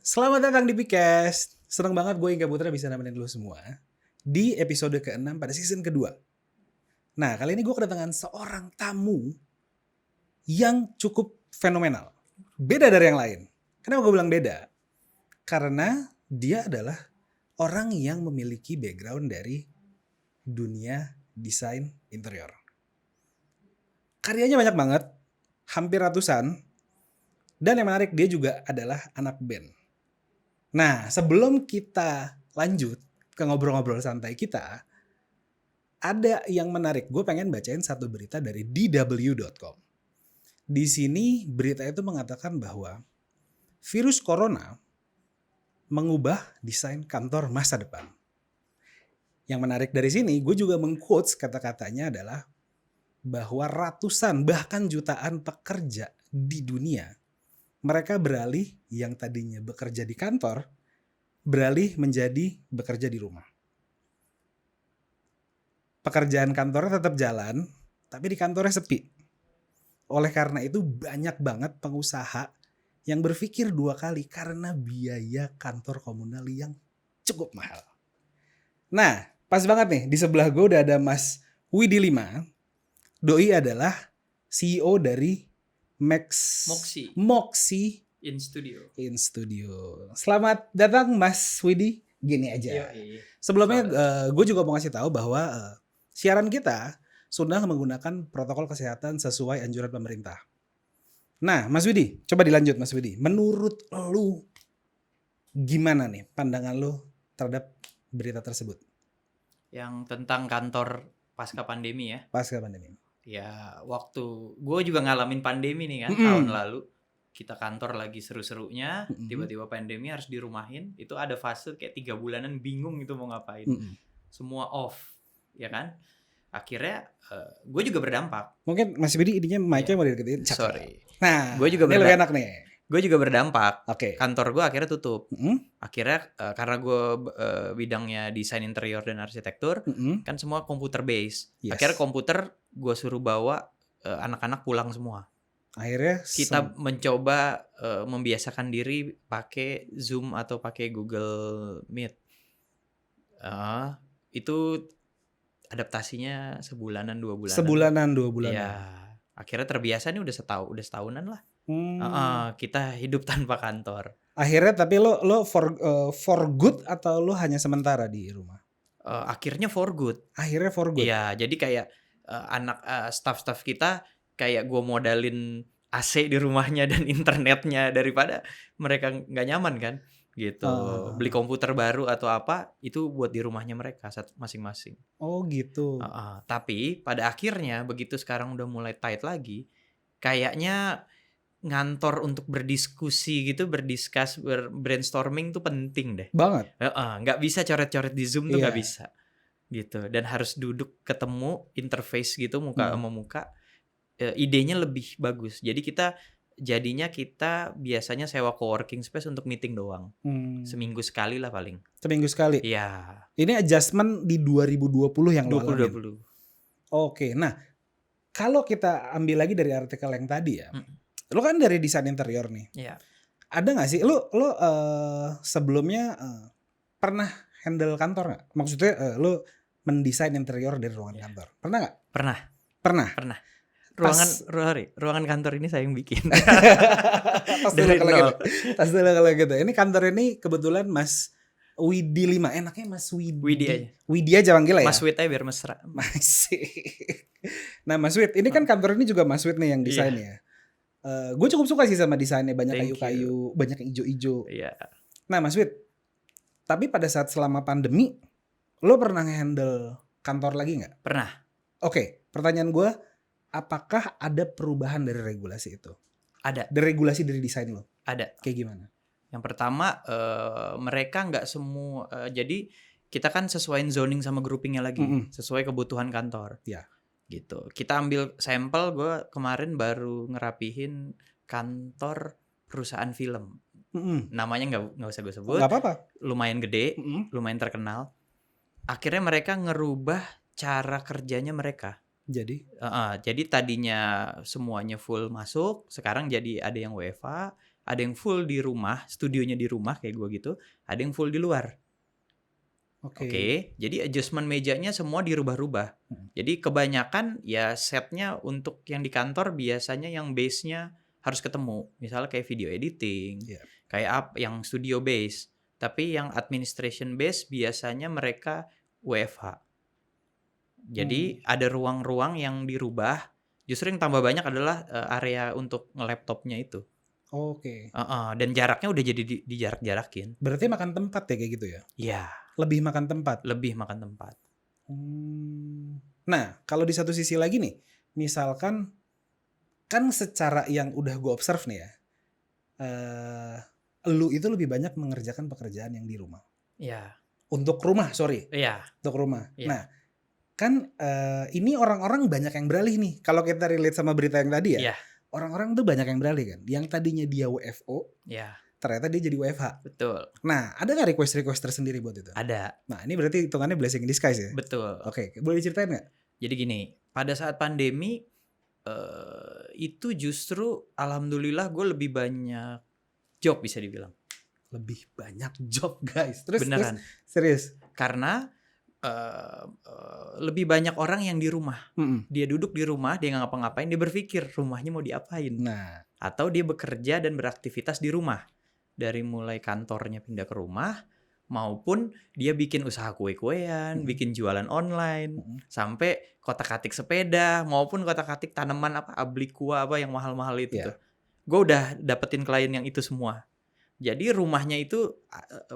Selamat datang di Pikes. Seneng banget gue Inga Putra bisa nemenin lu semua di episode ke-6 pada season kedua. Nah, kali ini gue kedatangan seorang tamu yang cukup fenomenal. Beda dari yang lain. Kenapa gue bilang beda? Karena dia adalah orang yang memiliki background dari dunia desain interior. Karyanya banyak banget, hampir ratusan. Dan yang menarik, dia juga adalah anak band. Nah, sebelum kita lanjut ke ngobrol-ngobrol santai kita, ada yang menarik. Gue pengen bacain satu berita dari dw.com. Di sini berita itu mengatakan bahwa virus corona mengubah desain kantor masa depan. Yang menarik dari sini, gue juga meng-quotes kata-katanya adalah bahwa ratusan bahkan jutaan pekerja di dunia, mereka beralih yang tadinya bekerja di kantor, beralih menjadi bekerja di rumah. Pekerjaan kantornya tetap jalan, tapi di kantornya sepi. Oleh karena itu banyak banget pengusaha yang berpikir dua kali karena biaya kantor komunal yang cukup mahal. Nah, pas banget nih, di sebelah gue udah ada Mas Widi Lima. Doi adalah CEO dari Moxie in studio. Selamat datang Mas Widi. Gini aja. Sebelumnya gue juga mau ngasih tahu bahwa siaran kita sudah menggunakan protokol kesehatan sesuai anjuran pemerintah. Nah, Mas Widi, coba dilanjut Mas Widi. Menurut lu gimana nih pandangan lu terhadap berita tersebut? Yang tentang kantor pasca pandemi ya. Pasca pandemi. Ya, waktu gue juga ngalamin pandemi nih kan, tahun lalu. Kita kantor lagi seru-serunya, tiba-tiba pandemi harus dirumahin. Itu ada fase kayak 3 bulanan bingung gitu mau ngapain. Semua off, ya kan? Akhirnya gue juga berdampak. Mungkin Mas Widi ininya mic-nya mau dideketin. Sorry. Nah, gue juga ini lebih enak nih. Gue juga berdampak. Oke. Kantor gue akhirnya tutup. Akhirnya karena gue bidangnya desain interior dan arsitektur, kan semua komputer base. Yes. Akhirnya komputer gue suruh bawa anak-anak pulang semua. Akhirnya kita mencoba membiasakan diri pakai Zoom atau pakai Google Meet. Itu adaptasinya sebulanan 2 bulanan. Sebulan 2 bulan. Ya, akhirnya terbiasa nih udah setahunan lah. Kita hidup tanpa kantor. Akhirnya tapi lo for good atau lo hanya sementara di rumah? Akhirnya for good. Akhirnya for good. Iya, jadi kayak staff-staff kita kayak gue modalin AC di rumahnya dan internetnya daripada mereka nggak nyaman kan, gitu. Beli komputer baru atau apa itu buat di rumahnya mereka masing-masing. Oh gitu. Tapi pada akhirnya begitu sekarang udah mulai tight lagi, kayaknya ngantor untuk berdiskusi gitu, brainstorming tuh penting deh. Banget. Nggak bisa coret-coret di Zoom tuh nggak bisa, gitu. Dan harus duduk ketemu, interface gitu muka sama muka. Idenya lebih bagus. Jadi jadinya kita biasanya sewa coworking space untuk meeting doang. Seminggu sekali lah paling. Seminggu sekali? Iya. Ini adjustment di 2020 yang lo alamin? 2020. Oke, nah kalau kita ambil lagi dari artikel yang tadi ya, lo kan dari desain interior nih. Iya. Ada gak sih, lo sebelumnya pernah handle kantor gak? Maksudnya lo mendesain interior dari ruangan kantor. Pernah gak? Pernah. Ruangan kantor ini saya yang bikin. Dari nol. Tas dulu kalau gitu. Ini kantor ini kebetulan Mas Widi Lima. Enaknya Mas Widi. Widi aja. Widi aja panggil ya. Mas Wid aja biar mesra. Masih. Nah Mas Wid, ini kan kantor ini juga Mas Wid nih yang desainnya. Gue cukup suka sih sama desainnya, banyak kayu-kayu, banyak yang hijau-hijau. Iya. Nah Mas Wid, tapi pada saat selama pandemi, lo pernah handle kantor lagi nggak? Pernah. Oke, pertanyaan gue, apakah ada perubahan dari regulasi itu? Ada. Dari regulasi dari desain lo? Ada. Kayak gimana? Yang pertama, mereka nggak semua, jadi kita kan sesuaiin zoning sama groupingnya lagi, sesuai kebutuhan kantor. Ya. Gitu. Kita ambil sampel, gue kemarin baru ngerapihin kantor perusahaan film. Namanya nggak usah gue sebut. Nggak apa-apa. Lumayan gede, lumayan terkenal. Akhirnya mereka ngerubah cara kerjanya mereka. Jadi tadinya semuanya full masuk, sekarang jadi ada yang WFH, ada yang full di rumah, studionya di rumah kayak gue gitu, ada yang full di luar. Oke, jadi adjustment mejanya semua dirubah-rubah. Jadi kebanyakan ya setnya untuk yang di kantor biasanya yang base-nya harus ketemu. Misalnya kayak video editing, kayak yang studio base. Tapi yang administration base biasanya mereka WFH. Jadi ada ruang-ruang yang dirubah. Justru yang tambah banyak adalah area untuk nge-laptopnya itu. Dan jaraknya udah jadi dijarak-jarakin. Berarti makan tempat ya kayak gitu ya? Iya. Lebih makan tempat? Lebih makan tempat. Nah, kalau di satu sisi lagi nih, misalkan kan secara yang udah gue observe nih ya, lu itu lebih banyak mengerjakan pekerjaan yang di rumah. Iya. Untuk rumah, sorry. Iya. Untuk rumah. Iya. Nah, kan ini orang-orang banyak yang beralih nih. Kalau kita relate sama berita yang tadi ya, orang-orang tuh banyak yang beralih kan. Yang tadinya dia WFO, ternyata dia jadi WFH. Betul. Nah, ada nggak request tersendiri buat itu? Ada. Nah, ini berarti hitungannya blessing in disguise ya? Betul. Oke, boleh diceritain nggak? Jadi gini, pada saat pandemi itu justru alhamdulillah gue lebih banyak job bisa dibilang. Lebih banyak job guys. Terus beneran. Serius? Karena lebih banyak orang yang di rumah. Dia duduk di rumah, dia nggak ngapa-ngapain, dia berpikir rumahnya mau diapain. Nah, atau dia bekerja dan beraktivitas di rumah. Dari mulai kantornya pindah ke rumah, maupun dia bikin usaha kue-kuean, bikin jualan online, sampai kotak-katik sepeda, maupun kotak-katik tanaman ablikua yang mahal-mahal itu tuh. Gue udah dapetin klien yang itu semua. Jadi rumahnya itu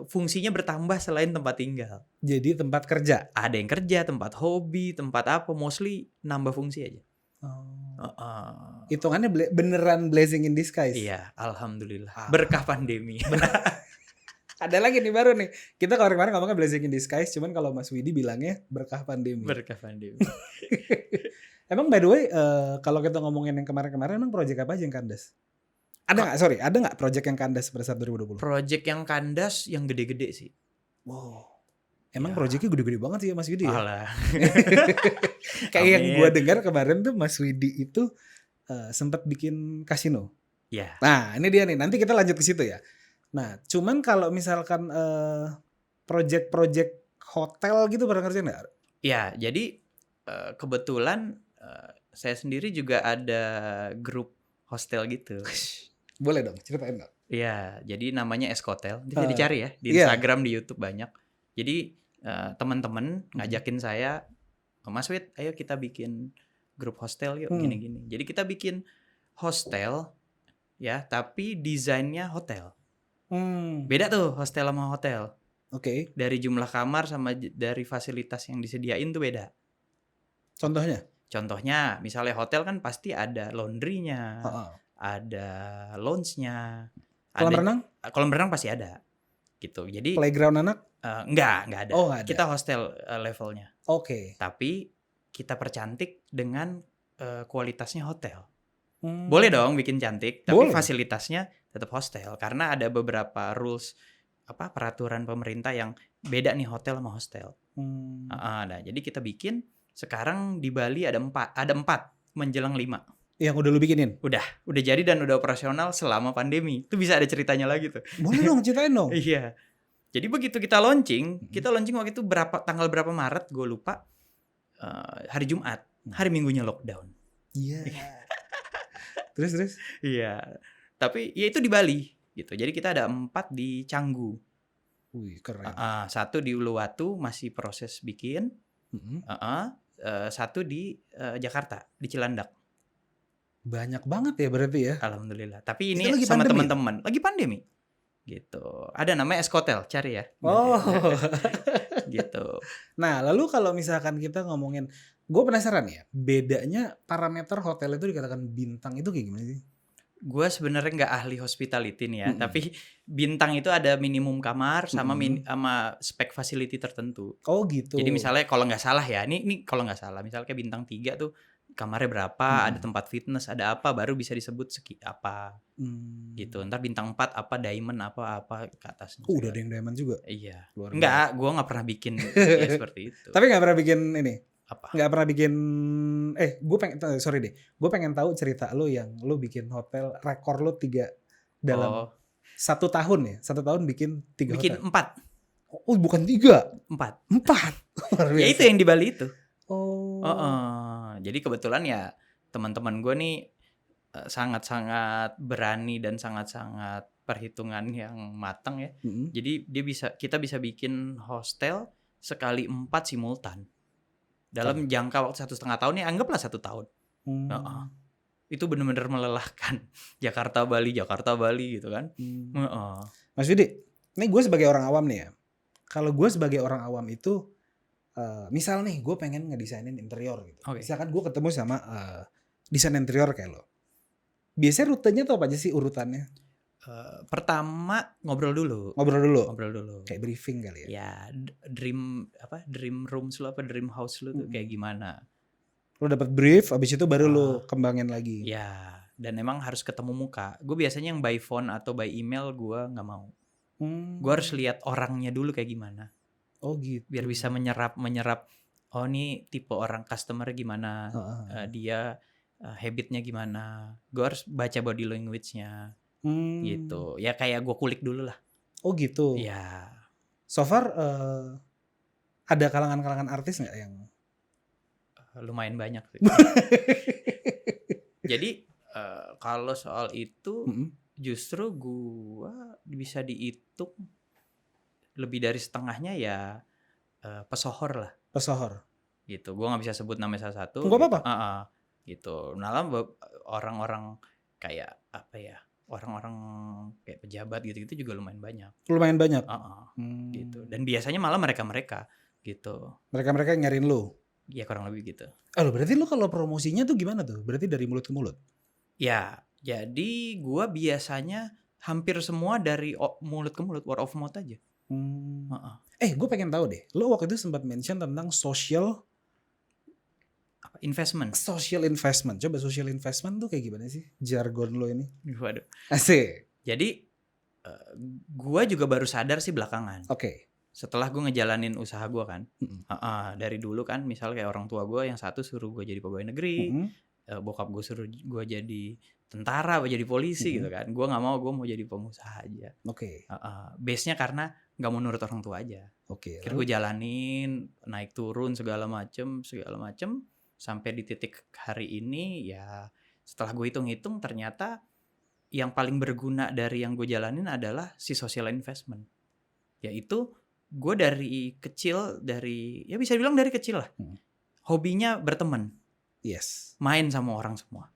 fungsinya bertambah selain tempat tinggal. Jadi tempat kerja? Ada yang kerja, tempat hobi, tempat apa, mostly nambah fungsi aja. Hitungannya beneran blessing in disguise. Iya, alhamdulillah. Berkah pandemi. Ada lagi nih baru nih. Kita kemarin ngomongnya blessing in disguise, cuman kalau Mas Widi bilangnya berkah pandemi. Berkah pandemi. Emang by the way, kalau kita ngomongin yang kemarin-kemarin, emang project apa aja yang kandas? Ada nggak project yang kandas pada saat 2020? Project yang kandas yang gede-gede sih. Wow. Emang projectnya gede-gede banget sih ya Mas Widi ya? Alah. Kayak yang gue dengar kemarin tuh Mas Widi itu sempat bikin kasino. Ya. Nah ini dia nih, nanti kita lanjut ke situ ya. Nah cuman kalau misalkan project-project hotel gitu pernah ngerjain nggak? Ya, jadi kebetulan saya sendiri juga ada grup hostel gitu. Boleh dong, ceritain dong. Iya, jadi namanya Eskotel. Bisa dicari ya di Instagram, di YouTube banyak. Jadi teman-teman ngajakin saya, Mas Wid, ayo kita bikin grup hostel yuk, gini-gini. Jadi kita bikin hostel ya, tapi desainnya hotel. Beda tuh hostel sama hotel. Oke. Dari jumlah kamar sama dari fasilitas yang disediain tuh beda. Contohnya? Contohnya, misalnya hotel kan pasti ada laundry-nya, ada lounge-nya. Kolam renang? Kolam renang pasti ada. Gitu. Jadi playground anak? Enggak ada. Oh, enggak ada. Kita hostel levelnya. Oke. Tapi kita percantik dengan kualitasnya hotel. Boleh dong bikin cantik, tapi fasilitasnya tetap hostel karena ada beberapa rules peraturan pemerintah yang beda nih hotel sama hostel. Nah, jadi kita bikin sekarang di Bali ada 4 menjelang 5. Yang udah lu bikinin? Udah jadi dan udah operasional selama pandemi. Itu bisa ada ceritanya lagi tuh. Boleh dong, ceritain dong. Iya. Jadi begitu kita launching waktu itu tanggal berapa Maret gue lupa. Hari Jumat, hari Minggunya lockdown. Iya. Terus? Iya. Tapi ya itu di Bali gitu. Jadi kita ada 4 di Canggu. Wih, keren. 1 di Uluwatu masih proses bikin. 1 di Jakarta, di Cilandak. Banyak banget ya berarti ya. Alhamdulillah. Tapi ini sama teman-teman lagi pandemi. Gitu. Ada namanya Eskotel, cari ya. Oh. Gitu. Nah, lalu kalau misalkan kita ngomongin, gue penasaran ya, bedanya parameter hotel itu dikatakan bintang itu kayak gimana sih? Gue sebenarnya nggak ahli hospitality nih ya, tapi bintang itu ada minimum kamar sama sama spek facility tertentu. Oh gitu. Jadi misalnya kalau nggak salah ya, ini kalau nggak salah, misalnya kayak bintang 3 tuh kamarnya berapa, ada tempat fitness, ada apa, baru bisa disebut apa. Gitu. Ntar bintang 4 apa diamond apa ke atas. Udah ada yang diamond juga? Iya. Enggak, gue nggak pernah bikin ya seperti itu. Tapi nggak pernah bikin ini? Apa? Nggak pernah bikin, gue pengen tahu cerita lo yang lo bikin hotel, rekor lo 3 dalam Oh, 1 tahun ya? 1 tahun bikin 3 bikin hotel? 4. Oh bukan 3, 4. 4. Luar Ya itu biasa. yang di Bali itu. Oh. Jadi kebetulan ya teman-teman gue nih sangat-sangat berani dan sangat-sangat perhitungan yang matang ya. Jadi kita bisa bikin hostel sekali 4 simultan dalam jangka waktu 1,5 tahun ya, anggaplah 1 tahun. Itu benar-benar melelahkan. Jakarta Bali gitu kan. Mas Widi, ini gue sebagai orang awam nih ya. Kalau gue sebagai orang awam itu, misal nih gue pengen ngedesainin interior gitu. Oke. Misalkan gue ketemu sama desain interior kayak lo. Biasanya rutenya tuh apa aja sih urutannya? Pertama ngobrol dulu. Kayak briefing kali ya. Ya, dream rooms lu apa dream house lu tuh kayak gimana? Lo dapat brief, abis itu baru lo kembangin lagi. Ya, dan emang harus ketemu muka. Gue biasanya yang by phone atau by email gue nggak mau. Gue harus lihat orangnya dulu kayak gimana. Oh gitu. Biar bisa menyerap. Oh nih tipe orang customer gimana, dia habitnya gimana. Gue harus baca body language-nya. Gitu. Ya kayak gue kulik dulu lah. Oh gitu. Ya. So far ada kalangan-kalangan artis nggak yang lumayan banyak sih. Jadi kalau soal itu justru gua bisa dihitung lebih dari setengahnya ya pesohor lah. Pesohor. Gitu. Gua nggak bisa sebut namanya salah satu. Nggak apa-apa. Gitu. Nah, orang-orang kayak apa ya? Orang-orang kayak pejabat gitu-gitu juga lumayan banyak. Gitu. Dan biasanya malah mereka-mereka gitu. Mereka-mereka yang nyariin lo. Ya kurang lebih gitu. Berarti lo kalau promosinya tuh gimana tuh? Berarti dari mulut ke mulut? Ya, jadi gua biasanya hampir semua dari mulut ke mulut, word of mouth aja. Gue pengen tahu deh. Lo waktu itu sempat mention tentang social investment. Social investment. Coba social investment tuh kayak gimana sih? Jargon lo ini. Waduh. Asik. Jadi gua juga baru sadar sih belakangan. Oke. Setelah gue ngejalanin usaha gue kan, dari dulu kan, misal kayak orang tua gue yang satu suruh gue jadi pegawai negeri, bokap gue suruh gue jadi tentara, jadi polisi gitu kan. Gue nggak mau, gue mau jadi pengusaha aja. Oke. Base-nya karena nggak mau nurut orang tua aja. Oke. Gue jalanin, naik turun segala macem, sampai di titik hari ini ya. Setelah gue hitung-hitung, ternyata yang paling berguna dari yang gue jalanin adalah si social investment, yaitu gue dari kecil, ya bisa dibilang dari kecil lah, hobinya berteman, main sama orang semua.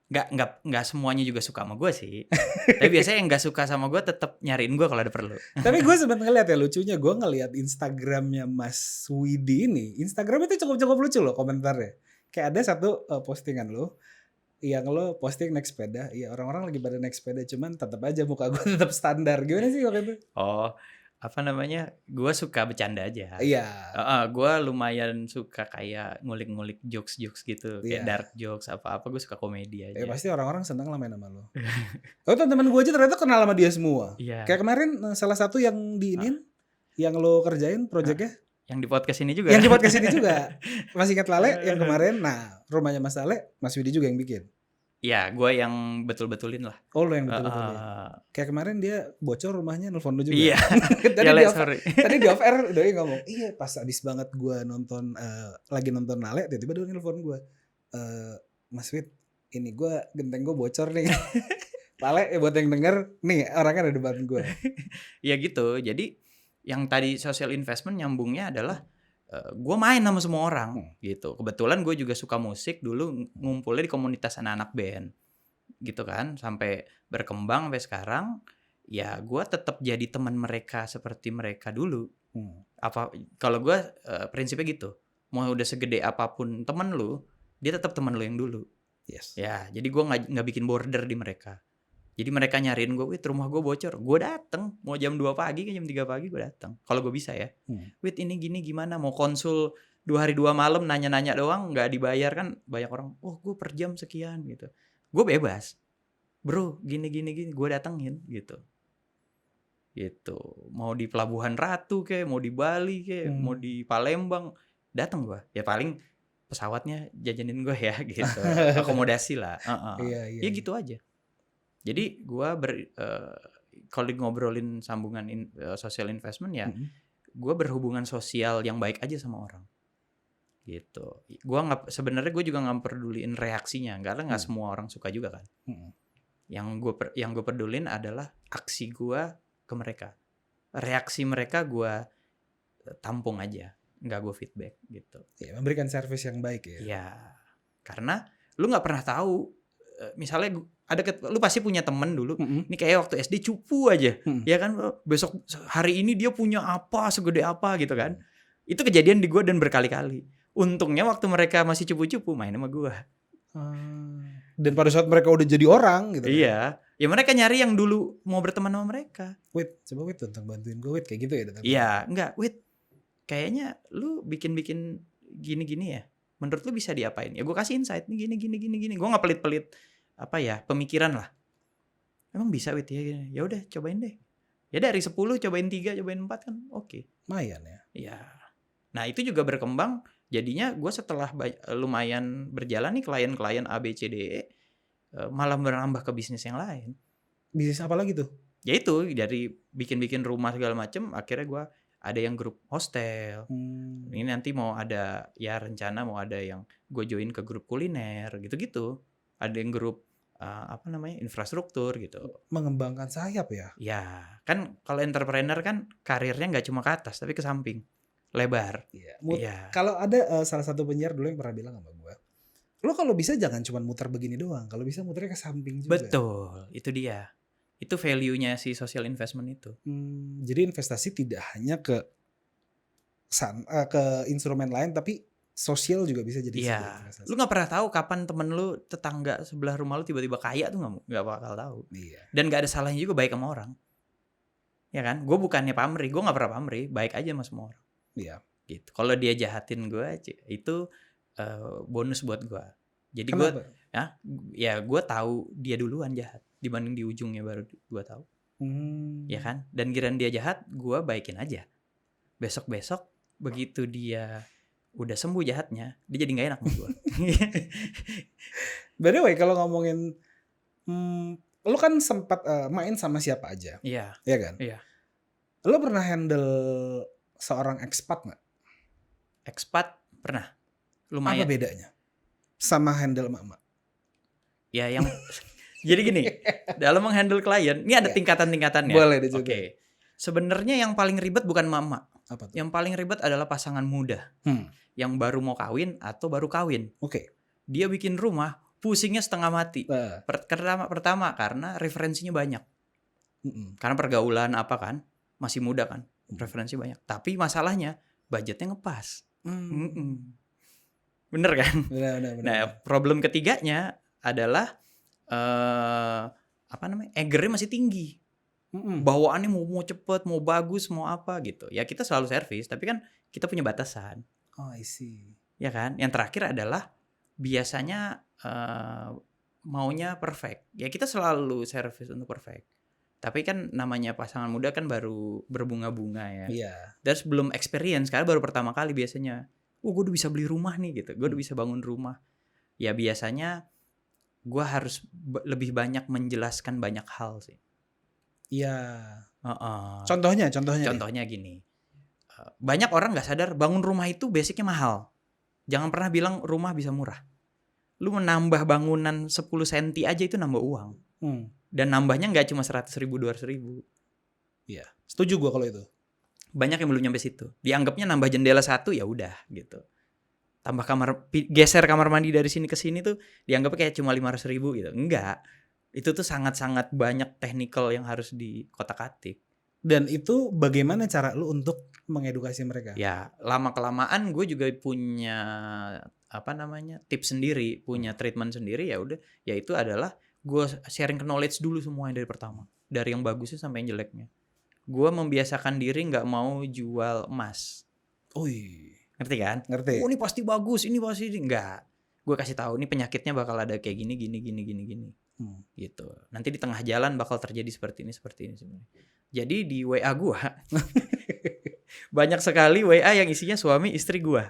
Nggak semuanya juga suka sama gue sih, tapi biasanya yang nggak suka sama gue tetap nyariin gue kalau ada perlu. Tapi gue sempat ngeliat ya, lucunya gue ngeliat Instagramnya Mas Widi ini, Instagram itu cukup lucu loh komentarnya. Kayak ada satu postingan lo yang lo posting naik sepeda, ya orang-orang lagi pada naik sepeda, cuman tetap aja muka gue tetap standar. Gimana sih waktu itu? Gue suka bercanda aja. Iya. Gue lumayan suka kayak ngulik-ngulik jokes gitu, kayak dark jokes apa-apa. Gue suka komedi aja. Pasti orang-orang seneng lah main sama lo. Teman-teman gue aja ternyata kenal sama dia semua. Kayak kemarin salah satu yang diinin, yang lo kerjain projectnya. Yang di podcast ini juga. Masih ingat Lale yang kemarin. Nah, rumahnya Mas Lale, Mas Widi juga yang bikin. Ya, gue yang betul-betulin lah. Oh, lo yang betul-betulin. Kayak kemarin dia bocor rumahnya, nelfon lo juga. Iya. Tadi di off air Doi ngomong, iya pas abis banget gue nonton, lagi nonton Lale, tiba-tiba Doi nelfon gue. Mas Wid, ini gue genteng gue bocor nih. Lale buat yang denger, nih orangnya ada depan gue. Ya gitu, jadi yang tadi social investment nyambungnya adalah gue main sama semua orang gitu. Kebetulan gue juga suka musik, dulu ngumpulnya di komunitas anak-anak band gitu kan, sampai berkembang sampai sekarang. Ya gue tetap jadi teman mereka seperti mereka dulu. Kalau gue prinsipnya gitu, mau udah segede apapun teman lu, dia tetap teman lu yang dulu. Ya, jadi gue nggak bikin border di mereka. Jadi mereka nyariin gue, Wit rumah gue bocor, gue dateng, mau jam 2 pagi ke jam 3 pagi gue dateng, kalau gue bisa ya. Wit ini gini gimana, mau konsul 2 hari 2 malam nanya-nanya doang, gak dibayar kan, banyak orang, gue per jam sekian gitu. Gue bebas, bro gini, gue datengin gitu. Mau di Pelabuhan Ratu kayak, mau di Bali kayak, mau di Palembang, dateng gue. Ya paling pesawatnya jajanin gue ya gitu, akomodasi lah. Ya gitu aja. Jadi gue kalau ngobrolin sambungan social investment ya, gue berhubungan sosial yang baik aja sama orang. Gitu. Sebenarnya gue juga nggak peduliin reaksinya, karena nggak semua orang suka juga kan. Yang gue pedulin adalah aksi gue ke mereka, reaksi mereka gue tampung aja, nggak gue feedback gitu. Ya, memberikan service yang baik ya. Ya, karena lu nggak pernah tahu. Misalnya lu pasti punya temen dulu. Ini kayak waktu SD cupu aja, ya kan? Besok hari ini dia punya apa segede apa gitu kan? Itu kejadian di gue dan berkali-kali. Untungnya waktu mereka masih cupu-cupu main sama gue. Dan pada saat mereka udah jadi orang gitu. Iya, ya mereka nyari yang dulu mau berteman sama mereka. Wait, coba tentang bantuin gue kayak gitu ya. Iya, enggak, kayaknya lu bikin gini-gini ya. Menurut lu bisa diapain? Ya gue kasih insight nih gini. Gue nggak pelit-pelit pemikiran lah. Emang bisa ya gini. Ya udah cobain deh. Ya dari 10 cobain 3, cobain 4 kan oke. Lumayan ya. Iya. Nah itu juga berkembang. Jadinya gue setelah lumayan berjalan nih klien-klien A, B, C, D, E malah berambah ke bisnis yang lain. Bisnis apa lagi tuh? Ya itu dari bikin rumah segala macem. Akhirnya gue ada yang grup hostel. Ini nanti mau ada rencana mau ada yang gue join ke grup kuliner gitu-gitu. Ada yang grup infrastruktur gitu. Mengembangkan sayap ya? Ya kan kalau entrepreneur kan karirnya nggak cuma ke atas tapi ke samping. Lebar. Iya. Kalau ada salah satu penyiar dulu yang pernah bilang sama gue, lo kalau bisa jangan cuma muter begini doang, kalau bisa muternya ke samping juga. Betul, itu dia. Itu value-nya si social investment itu. Jadi investasi tidak hanya ke instrumen lain, tapi sosial juga bisa jadi investasi. Lu nggak pernah tahu kapan temen lu tetangga sebelah rumah lu tiba-tiba kaya tuh nggak bakal tahu. Iya. Dan nggak ada salahnya juga baik sama orang. Ya kan? Gue bukannya pamrih, gue nggak pernah pamrih, baik aja sama semua orang. Iya. Gitu. Kalau dia jahatin gue, itu bonus buat gue. Jadi gue, gue tahu dia duluan jahat dibanding di ujungnya baru gue tahu. Ya kan? Dan giliran dia jahat, gue baikin aja. Besok begitu dia udah sembuh jahatnya, dia jadi nggak enak sama gue. By the way, kalau ngomongin, lu kan sempat main sama siapa aja? Iya. Iya kan? Iya. Lu pernah handle seorang expat nggak? Expat pernah. Lumayan. Apa bedanya sama handle emak-emak? Ya yang jadi gini, dalam menghandle klien, ini ada tingkatan-tingkatannya. Boleh dicoba. Oke. Sebenarnya yang paling ribet bukan emak-emak. Apa tuh? Yang paling ribet adalah pasangan muda. Yang baru mau kawin atau baru kawin. Oke. Dia bikin rumah, pusingnya setengah mati. Pertama karena referensinya banyak. Karena pergaulan kan, masih muda kan, referensi banyak. Tapi masalahnya budgetnya ngepas. Bener kan? Bener. Nah, problem ketiganya adalah egernya masih tinggi. Bawaannya mau cepet, mau bagus, mau apa gitu. Ya kita selalu servis, tapi kan kita punya batasan. Oh, I see. Ya kan? Yang terakhir adalah biasanya maunya perfect. Ya kita selalu servis untuk perfect. Tapi kan namanya pasangan muda kan baru berbunga-bunga ya. Iya. Dan sebelum experience, karena baru pertama kali biasanya, gue udah bisa beli rumah nih gitu. Gue udah bisa bangun rumah. Ya biasanya gue harus lebih banyak menjelaskan banyak hal sih. Iya. Contohnya gini. Banyak orang nggak sadar bangun rumah itu basicnya mahal. Jangan pernah bilang rumah bisa murah. Lu menambah bangunan 10 cm aja itu nambah uang. Dan nambahnya nggak cuma 100.000, 200.000. Iya. Setuju gue kalau itu. Banyak yang belum nyampe situ. Dianggapnya nambah jendela 1 ya udah gitu. Tambah geser kamar mandi dari sini ke sini tuh dianggapnya kayak cuma 500.000 gitu. Enggak. Itu tuh sangat-sangat banyak technical yang harus dikotak-atik. Dan itu bagaimana cara lu untuk mengedukasi mereka? Ya, lama-kelamaan gue juga punya tips sendiri, punya treatment sendiri. Ya udah, ya itu adalah gue sharing knowledge dulu semuanya dari pertama, dari yang bagusnya sampai yang jeleknya. Gue membiasakan diri nggak mau jual emas. Ngerti kan? Ngerti. Oh ini pasti bagus, ini pasti enggak. Gue kasih tahu ini penyakitnya bakal ada kayak gini. Gitu. Nanti di tengah jalan bakal terjadi seperti ini sebenarnya. Jadi di WA gue banyak sekali WA yang isinya suami istri gue.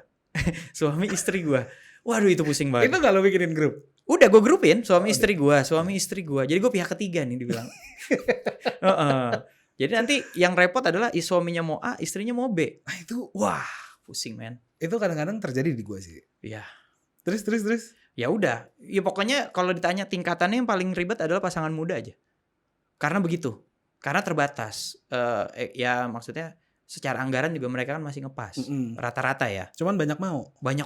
Suami istri gue. Waduh itu pusing banget. Itu kalau bikinin grup? Udah gue grupin suami Oh, istri gue. Jadi gue pihak ketiga nih dibilang. Heeh. Jadi nanti yang repot adalah suaminya mau A, istrinya mau B. Nah itu Wah, pusing men. itu kadang-kadang terjadi di gue sih. Iya. Terus. Ya udah, ya pokoknya kalau ditanya tingkatannya yang paling ribet adalah pasangan muda aja. Karena begitu. Karena terbatas. Ya maksudnya secara anggaran juga mereka kan masih ngepas. Rata-rata ya. Cuman banyak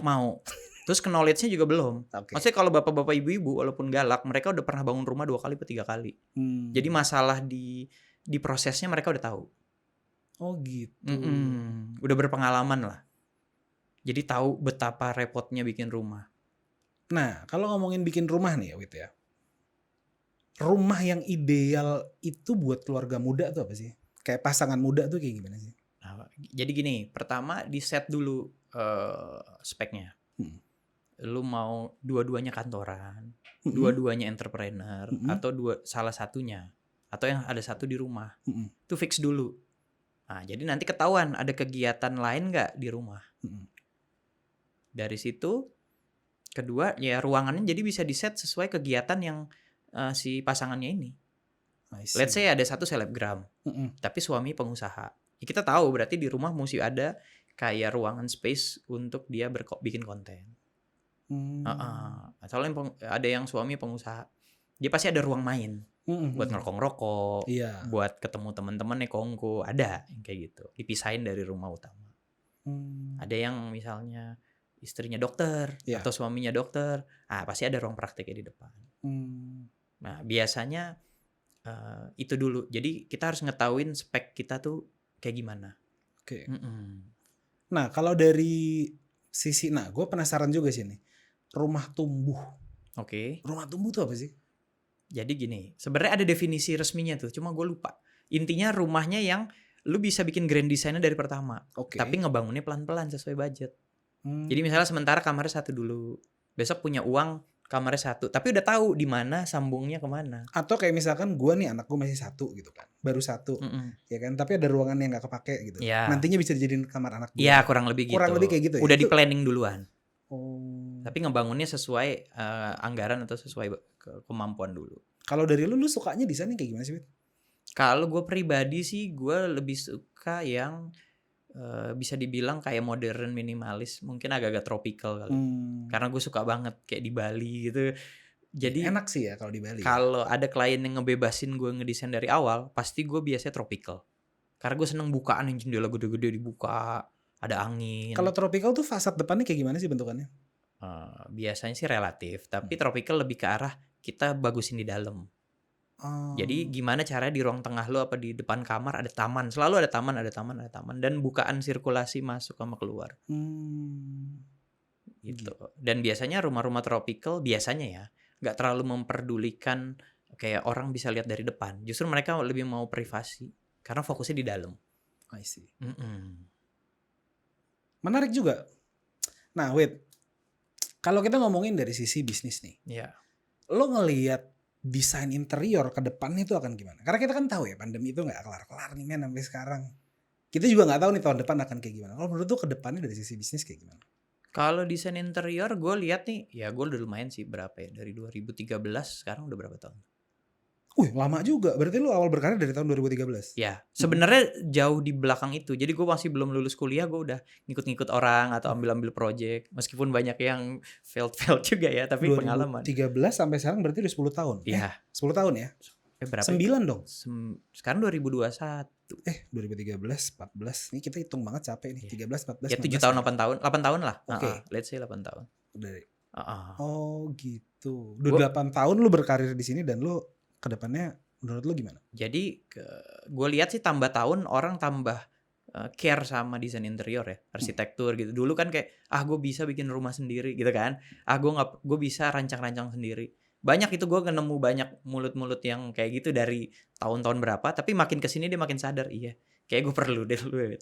mau. Terus knowledge-nya juga belum. Oke. Maksudnya kalau bapak-bapak ibu-ibu walaupun galak, mereka udah pernah bangun rumah 2 kali atau 3 kali. Jadi masalah di prosesnya mereka udah tahu. Oh gitu. Udah berpengalaman lah. Jadi tahu betapa repotnya bikin rumah. Nah, kalau ngomongin bikin rumah nih ya, Wit ya. Rumah yang ideal itu buat keluarga muda tuh apa sih? Kayak pasangan muda tuh kayak gimana sih? Nah, jadi gini, pertama di set dulu speknya. Lu mau dua-duanya kantoran, dua-duanya entrepreneur, atau salah satunya, atau yang ada satu di rumah. Itu fix dulu. Nah, jadi nanti ketahuan ada kegiatan lain nggak di rumah. Dari situ, kedua ya ruangannya jadi bisa di-set sesuai kegiatan yang si pasangannya ini. Let's say ada satu selebgram, tapi suami pengusaha. Ya kita tahu berarti di rumah mesti ada kayak ruangan space untuk dia bikin konten. Soalnya ada yang suami pengusaha, dia pasti ada ruang main buat ngerokok-ngerokok, buat ketemu teman-temannya kongko, ada yang kayak gitu, dipisahin dari rumah utama. Ada yang misalnya istrinya dokter atau suaminya dokter, pasti ada ruang prakteknya di depan. Nah biasanya itu dulu, jadi kita harus ngetahuin spek kita tuh kayak gimana. Oke. Nah kalau dari sisi, gue penasaran juga sih nih, rumah tumbuh. Oke. Rumah tumbuh tuh apa sih? Jadi gini, sebenarnya ada definisi resminya tuh, cuma gue lupa. Intinya rumahnya yang lu bisa bikin grand design-nya dari pertama, tapi ngebangunnya pelan-pelan sesuai budget. Jadi misalnya sementara kamarnya 1 dulu, besok punya uang kamarnya 1, tapi udah tahu di mana sambungnya kemana. Atau kayak misalkan gue nih, anak gue masih 1 gitu kan, baru 1, ya kan, tapi ada ruangan yang nggak kepake gitu. Nantinya bisa dijadiin kamar anak gue. Iya, kurang lebih gitu. Kurang lebih kayak gitu ya. Udah di planning duluan. Oh. Tapi ngebangunnya sesuai anggaran atau sesuai kemampuan dulu. Kalau dari lu sukanya desainnya kayak gimana sih, Wit? Kalau gue pribadi sih, gue lebih suka yang bisa dibilang kayak modern minimalis, mungkin agak-agak tropical kali. Karena gue suka banget kayak di Bali gitu. Jadi enak sih ya kalau di Bali. Kalau ada klien yang ngebebasin gue ngedesain dari awal, pasti gue biasanya tropical. Karena gue seneng bukaan yang jendela gede-gede dibuka, ada angin. Kalau tropical tuh fasad depannya kayak gimana sih bentukannya? Biasanya sih relatif, tapi tropical lebih ke arah kita bagusin di dalam. Jadi gimana caranya di ruang tengah lo apa di depan kamar ada taman, selalu ada taman, dan bukaan sirkulasi masuk sama keluar. Gitu. Dan biasanya rumah-rumah tropical biasanya ya nggak terlalu memperdulikan kayak orang bisa lihat dari depan. Justru mereka lebih mau privasi karena fokusnya di dalam. I see. Menarik juga. Nah, Wit, kalau kita ngomongin dari sisi bisnis nih, lo ngelihat desain interior ke depannya itu akan gimana? Karena kita kan tahu ya pandemi itu nggak kelar-kelar nih men sampai sekarang. Kita juga nggak tahu nih tahun depan akan kayak gimana. Kalau menurut lo ke depannya dari sisi bisnis kayak gimana? Kalau desain interior gue lihat nih, ya gue udah lumayan sih berapa ya, dari 2013 sekarang udah berapa tahun? Lama juga. Berarti lu awal berkarir dari tahun 2013? Ya, sebenarnya jauh di belakang itu. Jadi gue masih belum lulus kuliah, gue udah ngikut-ngikut orang atau ambil-ambil project. Meskipun banyak yang failed juga ya, tapi 2013 pengalaman. 2013 sampai sekarang berarti udah 10 tahun? Iya. 10 tahun ya? Berapa? 9 dong? Sekarang 2021. 2013, 14. Ini kita hitung banget capek nih. 13, 14, ya 7 tahun, 8 tahun. 8 tahun lah. Oke. Let's say 8 tahun. Oh gitu. Udah 8 tahun lu berkarir di sini dan lu kedepannya menurut lu gimana? Jadi gue lihat sih tambah tahun orang tambah care sama desain interior ya, arsitektur gitu. Dulu kan kayak gue bisa bikin rumah sendiri gitu kan. Gue bisa rancang-rancang sendiri. Banyak itu gue nemu banyak mulut-mulut yang kayak gitu dari tahun-tahun berapa, tapi makin kesini dia makin sadar, iya kayak gue perlu deh lu ya.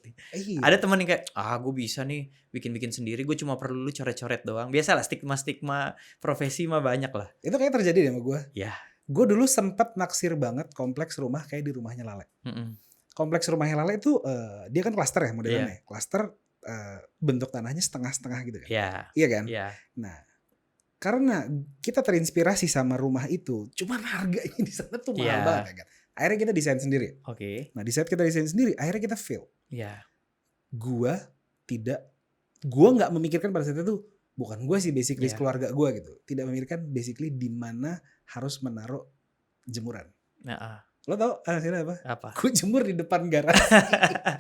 Ada teman yang kayak gue bisa nih bikin sendiri, gue cuma perlu lu coret-coret doang. Biasalah stigma profesi mah banyak lah. Itu kayak terjadi deh sama gue. Ya. Gue dulu sempet naksir banget kompleks rumah kayak di rumahnya Lale. Kompleks rumahnya Lale itu dia kan klaster ya modelnya. Klaster bentuk tanahnya setengah-setengah gitu kan. Iya kan? Iya. Nah, Karena kita terinspirasi sama rumah itu, cuman harganya di sana tuh mahal Iya. banget ya kan. Akhirnya kita desain sendiri. Oke. Nah, di saat kita desain sendiri, akhirnya kita fail. Iya. Gua nggak memikirkan pada saat itu, bukan gue sih basically Iya. keluarga gue gitu. Tidak memikirkan basically di mana harus menaruh jemuran. Nah, Lo tau hasilnya apa? apa? Gue jemur di depan garasi.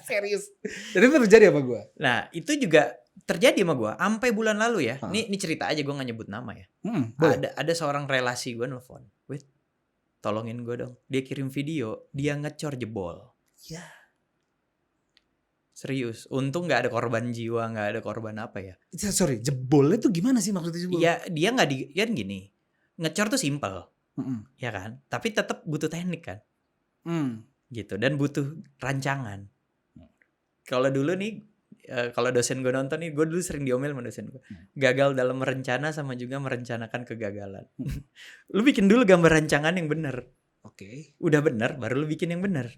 Serius. Dan itu terjadi apa gue? Nah, itu juga terjadi sama gue sampai bulan lalu ya. Hah. Ini cerita aja, gue gak nyebut nama ya. Boleh. Ada seorang relasi gue nelfon, "Wait, tolongin gue dong." Dia kirim video, dia ngecor jebol. Ya. Serius. Untung nggak ada korban jiwa, nggak ada korban apa ya. Sorry, jebolnya tuh gimana sih maksudnya jebol? Iya, dia nggak di, kan gini. Ngecor tuh simple, Mm-mm. ya kan? Tapi tetap butuh teknik kan, gitu. Dan butuh rancangan. Kalau dulu nih, kalau dosen gue nonton nih, gue dulu sering diomel sama dosen gue. Gagal dalam merencana sama juga merencanakan kegagalan. Lu bikin dulu gambar rancangan yang benar. Oke. Udah benar, baru lu bikin yang benar.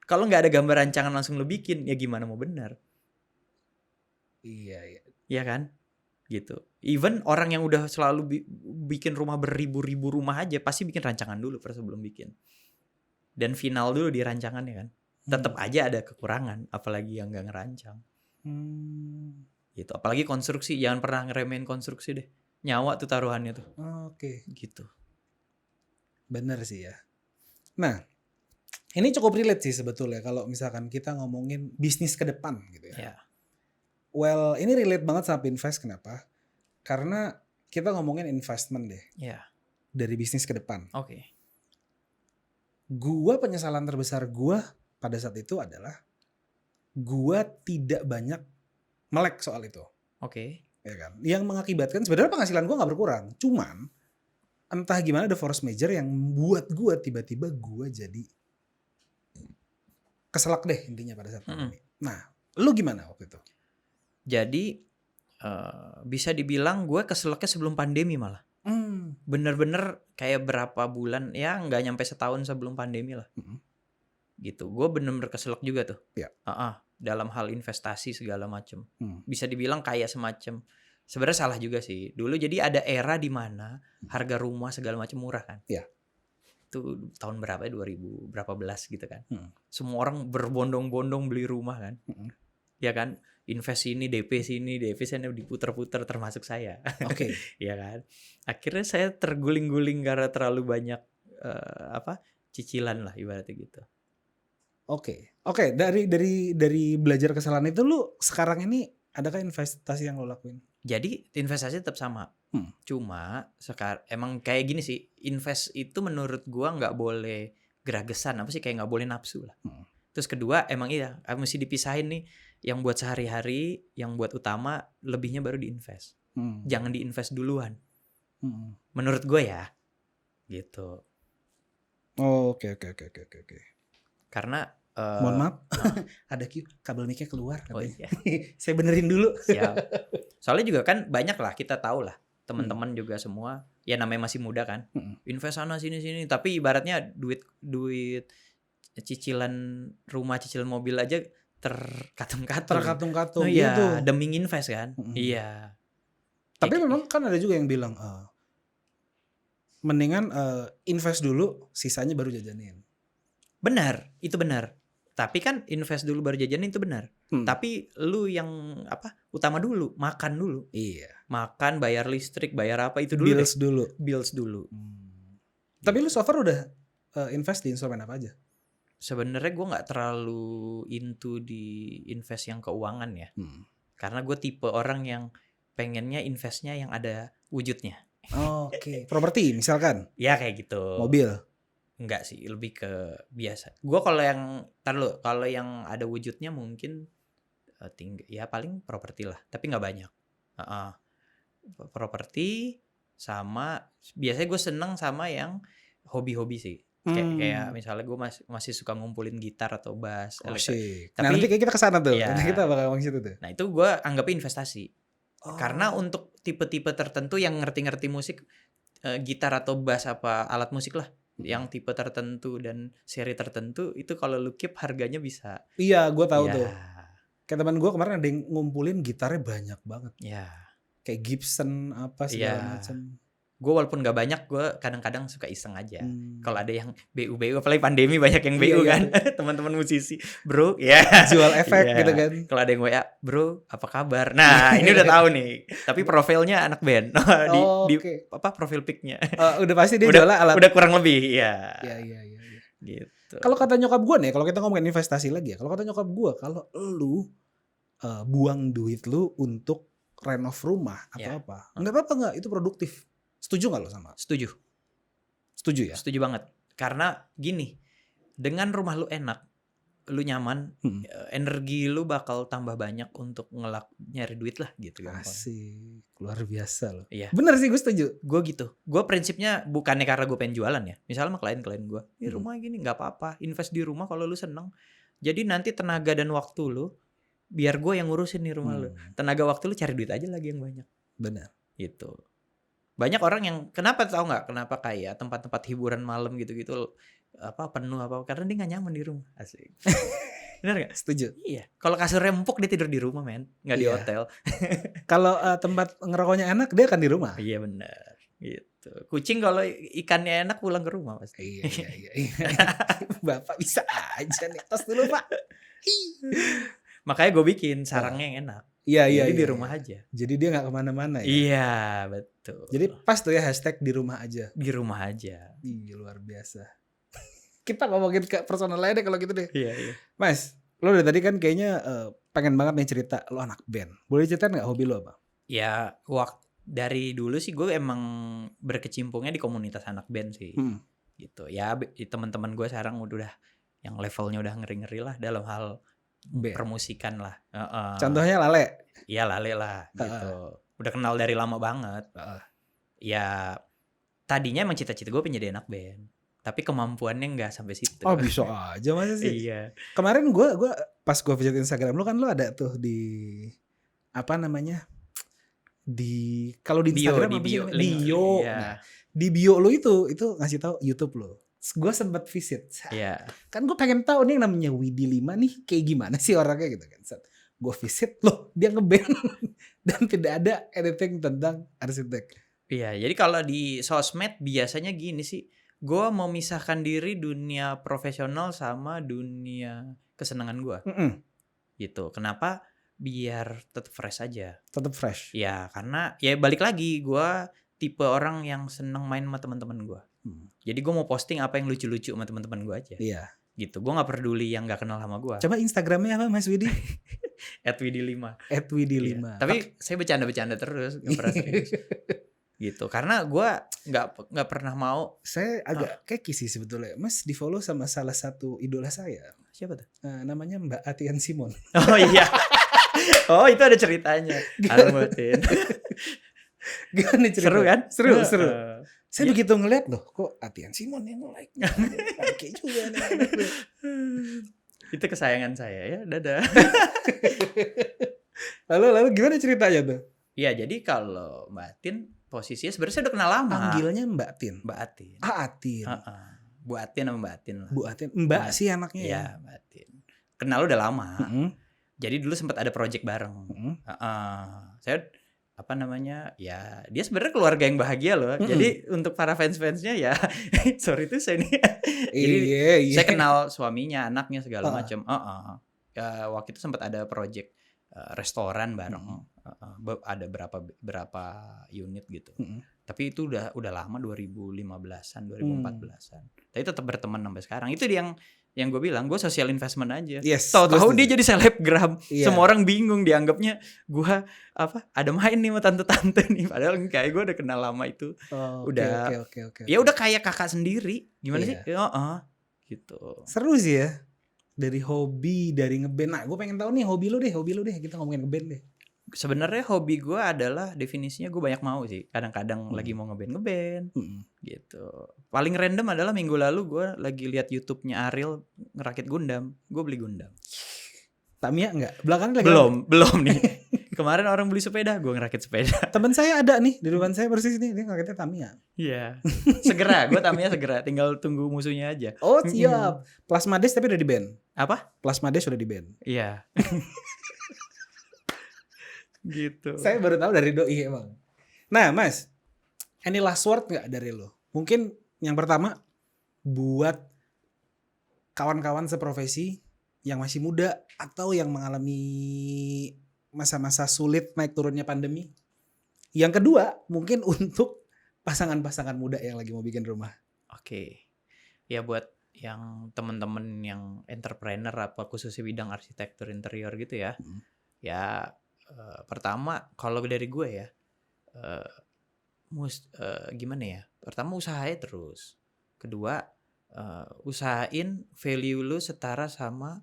Kalau nggak ada gambar rancangan langsung lu bikin, ya gimana mau benar? Iya. Iya kan? Gitu. Even orang yang udah selalu bikin rumah beribu-ribu rumah aja pasti bikin rancangan dulu sebelum bikin. Dan final dulu di rancangannya kan. Tetap aja ada kekurangan, apalagi yang nggak ngerancang. Gitu. Apalagi konstruksi, jangan pernah ngeremehin konstruksi deh. Nyawa tuh taruhannya tuh. Oke. Gitu. Bener sih ya. Nah, ini cukup relate sih sebetulnya kalau misalkan kita ngomongin bisnis ke depan gitu ya. Ya. Well, ini relate banget sama Pinvest. Kenapa? Karena kita ngomongin investment deh. Ya. Dari bisnis ke depan. Oke. Gua penyesalan terbesar gua pada saat itu adalah gua tidak banyak melek soal itu. Oke. Ya kan? Yang mengakibatkan sebenarnya penghasilan gua nggak berkurang. Cuman entah gimana ada force major yang buat gua tiba-tiba gua jadi keselak deh intinya pada saat pandemi. Nah, lu gimana waktu itu? Jadi bisa dibilang gue keselaknya sebelum pandemi malah. Bener-bener kayak berapa bulan, ya nggak nyampe setahun sebelum pandemi lah. Gitu. Gue bener-bener keselak juga tuh. Ya. Dalam hal investasi segala macem. Bisa dibilang kayak semacam, sebenarnya salah juga sih. Dulu jadi ada era di mana harga rumah segala macam murah kan. Ya. Itu tahun berapa ya, 2000 berapa belas gitu kan. Semua orang berbondong-bondong beli rumah kan. Ya kan, invest sini, DP sini diputer-puter termasuk saya. Oke. Ya kan. Akhirnya saya terguling-guling karena terlalu banyak cicilan lah ibaratnya gitu. Oke. Dari belajar kesalahan itu lu sekarang ini adakah investasi yang lo lakuin? Jadi investasi tetap sama. Cuma sekarang emang kayak gini sih, invest itu menurut gua nggak boleh geragesan, kayak nggak boleh nafsu lah. Terus kedua emang iya mesti dipisahin nih, yang buat sehari-hari, yang buat utama, lebihnya baru diinvest. Jangan diinvest duluan. Menurut gue ya, gitu. Oke. Karena mohon maaf, ada kabel mic-nya keluar. Oh iya. Saya benerin dulu. Siap. Soalnya juga kan banyak lah, kita tahu lah, teman-teman juga semua, ya namanya masih muda kan, invest sana sini, tapi ibaratnya duit cicilan rumah, cicilan mobil aja terkatung-katung. Iya, gitu. demi invest kan. Iya. Tapi memang kan ada juga yang bilang mendingan invest dulu, sisanya baru jajanin. Benar, itu benar. Tapi kan invest dulu baru jajanin itu benar. Tapi lu yang utama dulu, makan dulu. Iya. Makan, bayar listrik, bayar apa itu dulu. Bills dulu. Tapi lu so far udah invest di instrumen apa aja? Sebenarnya gue nggak terlalu into di invest yang keuangan ya. Karena gue tipe orang yang pengennya investnya yang ada wujudnya. Oke. Properti misalkan? Ya kayak gitu. Mobil? Enggak sih, lebih ke biasa. Gue kalau yang ada wujudnya mungkin ya paling properti lah, tapi nggak banyak. Properti sama biasanya gue seneng sama yang hobi-hobi sih. Kayak misalnya gue masih suka ngumpulin gitar atau bass. Tapi nanti kayak kita kesana tuh. Ya, kita bakal ngomong situ tuh. Nah itu gue anggapnya investasi. Karena untuk tipe-tipe tertentu yang ngerti-ngerti musik, gitar atau bass apa alat musik lah, yang tipe tertentu dan seri tertentu, itu kalau lu keep harganya bisa. Iya, gue tahu tuh. Kayak teman gue kemarin ada yang ngumpulin gitarnya banyak banget. Ya. Kayak Gibson apa segala macam. gue walaupun nggak banyak, gue kadang-kadang suka iseng aja. Kalau ada yang BU apalagi pandemi banyak yang BU kan, teman-teman musisi, bro, jual efek gitu kan. Kalau ada yang WA, bro, apa kabar? Nah, ini udah tahu nih. Tapi profilnya anak band di apa profil pic-nya. Udah pasti dia jual alat. Udah kurang lebih, ya. Iya. Gitu. Kalau kata nyokap gue nih, kalau kita ngomongin investasi lagi ya, kalau kata nyokap gue, kalau lu buang duit lu untuk renov rumah atau apa, nggak apa-apa, nggak, itu produktif. Setuju nggak lo sama? Setuju ya? Setuju banget. Karena gini, dengan rumah lu enak, lu nyaman, energi lu bakal tambah banyak untuk nyari duit lah gitu. Asik, luar biasa loh. Iya. Bener sih, gue setuju. Gue gitu. Gue prinsipnya bukannya karena gue pengen jualan ya. Misalnya sama klien gue, rumah gini nggak apa-apa, invest di rumah kalau lu seneng. Jadi nanti tenaga dan waktu lu, biar gue yang ngurusin nih rumah lu. Tenaga waktu lu cari duit aja lagi yang banyak. Benar. Gitu. Banyak orang yang kenapa tahu nggak? Kenapa kayak tempat-tempat hiburan malam gitu-gitu apa penuh apa? Karena dia nggak nyaman di rumah. Asik. Benar nggak? Setuju. Iya. Kalau kasurnya empuk dia tidur di rumah, men, nggak di hotel. Kalau tempat ngerokoknya enak dia akan di rumah. Iya benar. Gitu. Kucing kalau ikannya enak pulang ke rumah pasti. Iya. Bapak bisa aja nih. Tos dulu, Pak. Makanya gue bikin sarangnya yang enak. Iya. Jadi di rumah aja. Jadi dia nggak kemana-mana ya. Iya betul. Jadi pas tuh ya hashtag di rumah aja. Di rumah aja. Iya, luar biasa. Kita ngomongin ke personal lain deh kalau gitu deh. Iya. Mas, lo dari tadi kan kayaknya pengen banget nih cerita lo anak band. Boleh ceritain nggak hobi lo apa? Ya dari dulu sih gue emang berkecimpungnya di komunitas anak band sih. Gitu. Ya teman-teman gue sekarang udah yang levelnya udah ngeri-ngeri lah dalam hal permusikan lah. Contohnya Lale. Iya Lale lah gitu. Udah kenal dari lama banget. Ya tadinya emang cita-cita gue pengen jadi anak band, tapi kemampuannya nggak sampai situ. Oh bisa aja masa sih. Iya. Kemarin gue pas gue visit Instagram lo kan lo ada tuh di apa namanya, di kalau di Instagram di bio. Nah, di bio lo itu ngasih tahu YouTube lo. Gue sempat visit. Iya. Kan gue pengen tahu nih yang namanya Widi 5 nih kayak gimana sih orangnya gitu kan. Gue visit loh, dia ngeband dan tidak ada anything tentang arsitek. Iya, jadi kalau di sosmed biasanya gini sih, gue mau misahkan diri dunia profesional sama dunia kesenangan gue. Gitu. Kenapa? Biar tetap fresh aja. Tetap fresh. Ya, karena ya balik lagi gue tipe orang yang seneng main sama teman-teman gue. Jadi gue mau posting apa yang lucu-lucu sama teman-teman gue aja. Iya. Gitu. Gue nggak peduli yang nggak kenal sama gue. Coba Instagramnya apa Mas Widi? @widi5. @widi5. Iya. Tapi saya bercanda-bercanda terus, nggak pernah serius. Gitu. Karena gue nggak pernah mau. Saya agak keki sih sebetulnya. Mas di follow sama salah satu idola saya. Siapa tuh? Namanya Mbak Atian Simon. Oh iya. Oh itu ada ceritanya. Almutin. Gimana cerita? Seru kan? Seru. Saya begitu ngeliat loh, kok Atian Simon yang like. Oke juga nih. Itu kesayangan saya ya, dadah. Lalu gimana ceritanya tuh? Iya, jadi kalau Mbak Atin posisinya sebenarnya saya udah kenal lama. Panggilnya Mbak Atin. Mbak Atin. Atin. Bu Atin sama Mbak Atin lah. Bu Atin. Mbak sih anaknya ya. Iya, Mbak Atin. Kenal udah lama. Jadi dulu sempat ada project bareng. Saya apa namanya, ya dia sebenarnya keluarga yang bahagia loh. Jadi untuk para fans-fansnya ya sorry tuh saya nih. Jadi saya kenal suaminya, anaknya segala macam. Ya, waktu itu sempat ada project restoran bareng. Ada berapa unit gitu. Tapi itu udah lama 2015-an, 2014-an. Tapi tetap berteman sampai sekarang. Itu yang gue bilang, gue social investment aja. Yes, tahu-tahu dia jadi selebgram. Semua orang bingung, dianggapnya gue ada main nih sama tante-tante nih. Padahal enggak, gue udah kenal lama itu. Okay. Ya udah kayak kakak sendiri. Gimana sih? Gitu. Seru sih ya. Dari hobi, dari ngeband. Nah, gue pengen tahu nih hobi lu deh. Kita ngomongin ngeband deh. Sebenarnya hobi gue adalah definisinya gue banyak mau sih. Kadang-kadang lagi mau ngeband gitu. Paling random adalah minggu lalu gue lagi lihat YouTube-nya Ariel ngerakit Gundam. Gue beli Gundam. Tamiya enggak? Belakangan lagi belum nih. Kemarin orang beli sepeda, gue ngerakit sepeda. Temen saya ada nih di depan saya persis nih, dia ngerakitnya Tamiya. Iya. Segera, gue Tamiya segera. Tinggal tunggu musuhnya aja. Oh siap. Plasmades tapi udah di band. Apa? Plasmades udah di band. Iya. Gitu. Saya baru tahu dari doi emang. Nah Mas, Any last word nggak dari lo? Mungkin yang pertama buat kawan-kawan seprofesi yang masih muda atau yang mengalami masa-masa sulit naik turunnya pandemi. Yang kedua mungkin untuk pasangan-pasangan muda yang lagi mau bikin rumah. Oke. Ya buat yang temen-temen yang entrepreneur apa khususnya bidang arsitektur interior gitu ya. Ya pertama kalau dari gue ya gimana ya? Pertama usahain terus. Kedua usahain value lu setara sama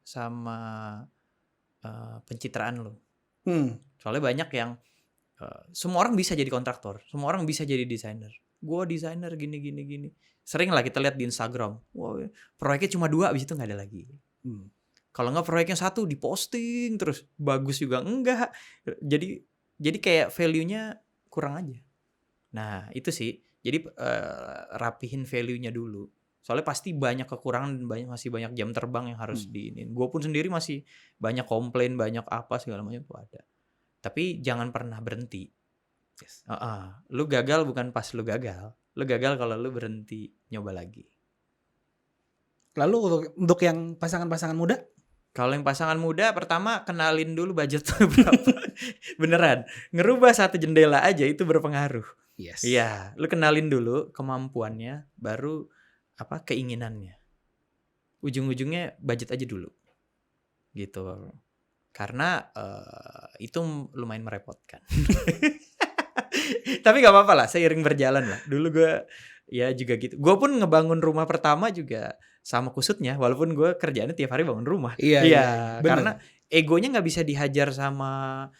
sama pencitraan lu. Soalnya banyak yang semua orang bisa jadi kontraktor, semua orang bisa jadi desainer. Gue desainer gini. Sering lah kita lihat di Instagram, wah proyeknya cuma 2, abis itu nggak ada lagi. Kalau nggak proyeknya 1 diposting terus, bagus juga enggak. Jadi kayak value-nya kurang aja. Nah itu sih, jadi rapihin value-nya dulu. Soalnya pasti banyak kekurangan dan masih banyak jam terbang yang harus diinin. Gue pun sendiri masih banyak komplain, banyak apa segala macam tuh ada. Tapi jangan pernah berhenti. Yes. Lu gagal bukan pas lu gagal. Lu gagal kalau lu berhenti nyoba lagi. Lalu untuk yang pasangan-pasangan muda? Kalau yang pasangan muda, pertama kenalin dulu budget berapa. Beneran, ngerubah 1 jendela aja itu berpengaruh. Yes. Iya, lu kenalin dulu kemampuannya, baru keinginannya. Ujung-ujungnya budget aja dulu. Gitu. Karena itu lumayan merepotkan. Tapi gak apa-apa lah, seiring berjalan lah. Dulu gue ya juga gitu. Gue pun ngebangun rumah pertama juga sama kusutnya, walaupun gue kerjaannya tiap hari bangun rumah. Iya, karena egonya nggak bisa dihajar sama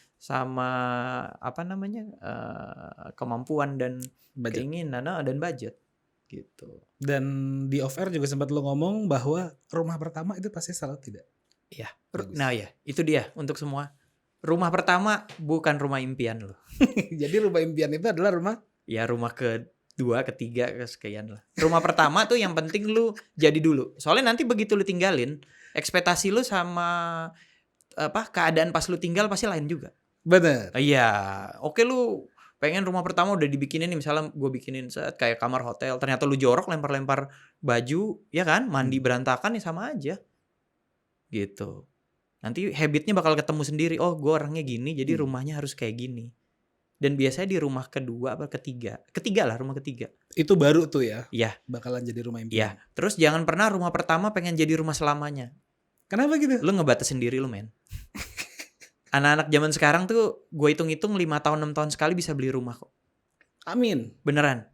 kemampuan dan budget. Keinginan dan budget gitu. Dan di off air juga sempat lo ngomong bahwa rumah pertama itu pasti salah tidak? Iya. Nah ya, itu dia untuk semua. Rumah pertama bukan rumah impian lo. Jadi rumah impian itu adalah rumah? Ya rumah kedua, ketiga, kesekian lah. Rumah pertama tuh yang penting lu jadi dulu. Soalnya nanti begitu lu tinggalin, ekspektasi lu sama keadaan pas lu tinggal pasti lain juga. Bener. Iya. Oke lu pengen rumah pertama udah dibikinin nih, misalnya gue bikinin set kayak kamar hotel, ternyata lu jorok lempar-lempar baju, ya kan? Mandi berantakan ya sama aja. Gitu. Nanti habitnya bakal ketemu sendiri. Oh gue orangnya gini, jadi rumahnya harus kayak gini. Dan biasanya di rumah kedua apa ketiga lah, rumah ketiga. Itu baru tuh ya? Iya. Bakalan jadi rumah impian. Iya. Terus jangan pernah rumah pertama pengen jadi rumah selamanya. Kenapa gitu? Lu ngebatas sendiri lu men. Anak-anak zaman sekarang tuh gue hitung-hitung 5 tahun 6 tahun sekali bisa beli rumah kok. Amin. Beneran.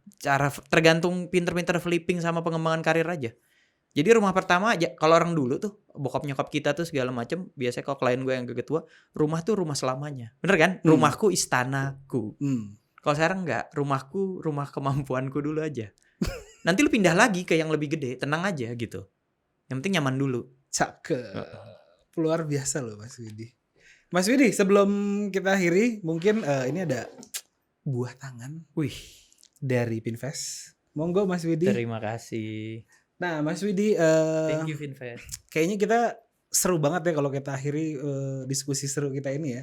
Tergantung pinter-pinter flipping sama pengembangan karir aja. Jadi rumah pertama aja, kalau orang dulu tuh bokap nyokap kita tuh segala macem, biasanya kalau klien gue yang ketua, rumah tuh rumah selamanya. Bener kan? Rumahku istanaku. Kalau sekarang enggak, rumahku rumah kemampuanku dulu aja. Nanti lu pindah lagi ke yang lebih gede, tenang aja gitu. Yang penting nyaman dulu. Cakep. Luar biasa loh Mas Widi. Mas Widi, sebelum kita akhiri, mungkin ini ada buah tangan. Wih, dari Pinvest. Monggo Mas Widi. Terima kasih. Nah Mas Widi, thank you Pinvest. Kayaknya kita seru banget ya kalau kita akhiri diskusi seru kita ini ya.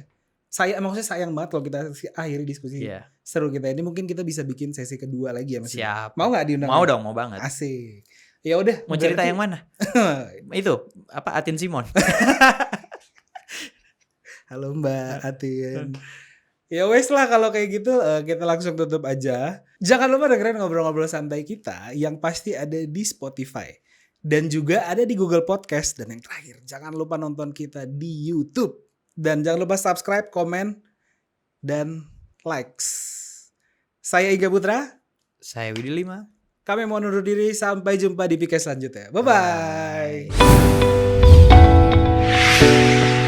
Maksudnya sayang banget kalau kita akhiri diskusi seru kita ini. Mungkin kita bisa bikin sesi kedua lagi ya Mas. Siap. Mau nggak diundang? Mau dong, mau banget. Asik. Ya udah. Mau cerita yang mana? Itu Atin Simon. Halo Mbak Atin. Ya wes lah kalau kayak gitu kita langsung tutup aja. Jangan lupa dengerin ngobrol-ngobrol santai kita yang pasti ada di Spotify. Dan juga ada di Google Podcast. Dan yang terakhir, jangan lupa nonton kita di YouTube. Dan jangan lupa subscribe, komen, dan likes. Saya Iga Putra. Saya Widi Lima. Kami mau undur diri. Sampai jumpa di podcast selanjutnya. Bye-bye. Bye.